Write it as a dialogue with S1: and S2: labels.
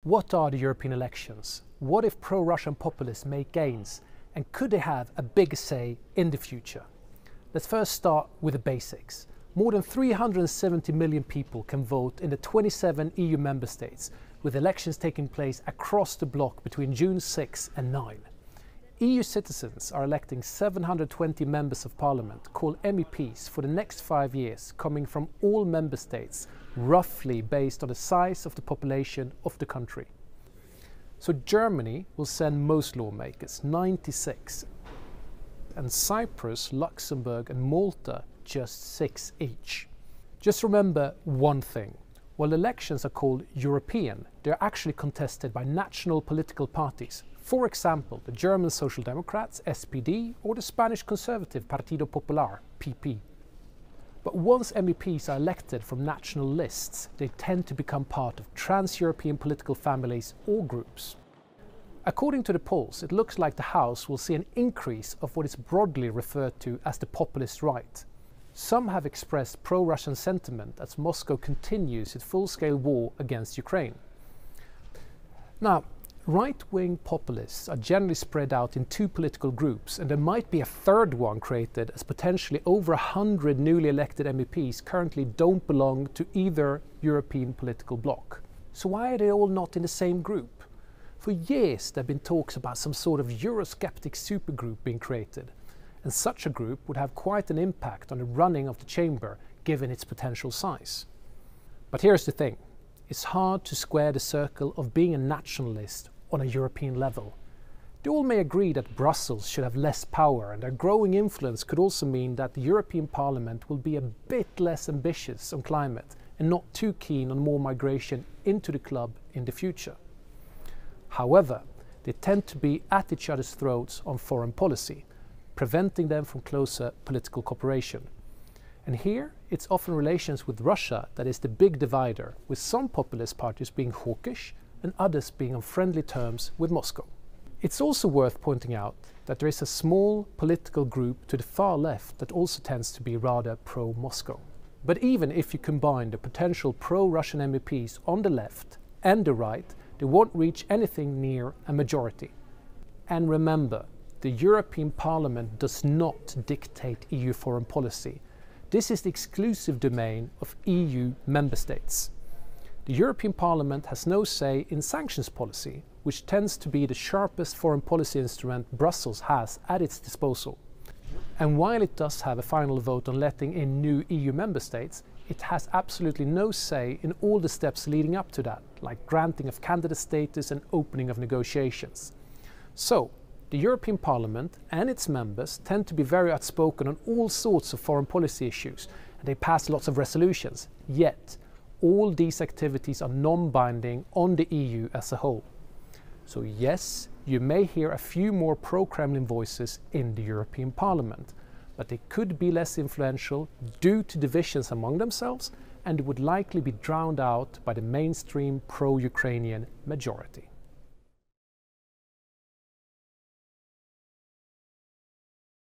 S1: What are the European elections? What if pro-Russian populists make gains? And could they have a big say in the future? Let's first start with the basics. More than 370 million people can vote in the 27 EU member states, with elections taking place across the bloc between June 6 and 9. EU citizens are electing 720 members of parliament, called MEPs, for the next 5 years, coming from all member states, roughly based on the size of the population of the country. So Germany will send most lawmakers, 96, and Cyprus, Luxembourg and Malta just 6 each. Just remember one thing. While elections are called European, they are actually contested by national political parties. For example, the German Social Democrats, SPD, or the Spanish Conservative Partido Popular, PP. But once MEPs are elected from national lists, they tend to become part of trans-European political families or groups. According to the polls, it looks like the House will see an increase of what is broadly referred to as the populist right. Some have expressed pro-Russian sentiment as Moscow continues its full-scale war against Ukraine. Now, right-wing populists are generally spread out in two political groups, and there might be a third one created as potentially over 100 newly elected MEPs currently don't belong to either European political bloc. So why are they all not in the same group? For years there have been talks about some sort of Eurosceptic supergroup being created, and such a group would have quite an impact on the running of the chamber given its potential size. But here's the thing. It's hard to square the circle of being a nationalist on a European level. They all may agree that Brussels should have less power, and their growing influence could also mean that the European Parliament will be a bit less ambitious on climate and not too keen on more migration into the club in the future. However, they tend to be at each other's throats on foreign policy, preventing them from closer political cooperation. And here, it's often relations with Russia that is the big divider, with some populist parties being hawkish and others being on friendly terms with Moscow. It's also worth pointing out that there is a small political group to the far left that also tends to be rather pro-Moscow. But even if you combine the potential pro-Russian MEPs on the left and the right, they won't reach anything near a majority. And remember, the European Parliament does not dictate EU foreign policy. This is the exclusive domain of EU member states. The European Parliament has no say in sanctions policy, which tends to be the sharpest foreign policy instrument Brussels has at its disposal. And while it does have a final vote on letting in new EU member states, it has absolutely no say in all the steps leading up to that, like granting of candidate status and opening of negotiations. So, the European Parliament and its members tend to be very outspoken on all sorts of foreign policy issues, and they pass lots of resolutions. Yet, all these activities are non-binding on the EU as a whole. So yes, you may hear a few more pro-Kremlin voices in the European Parliament, but they could be less influential due to divisions among themselves, and would likely be drowned out by the mainstream pro-Ukrainian majority.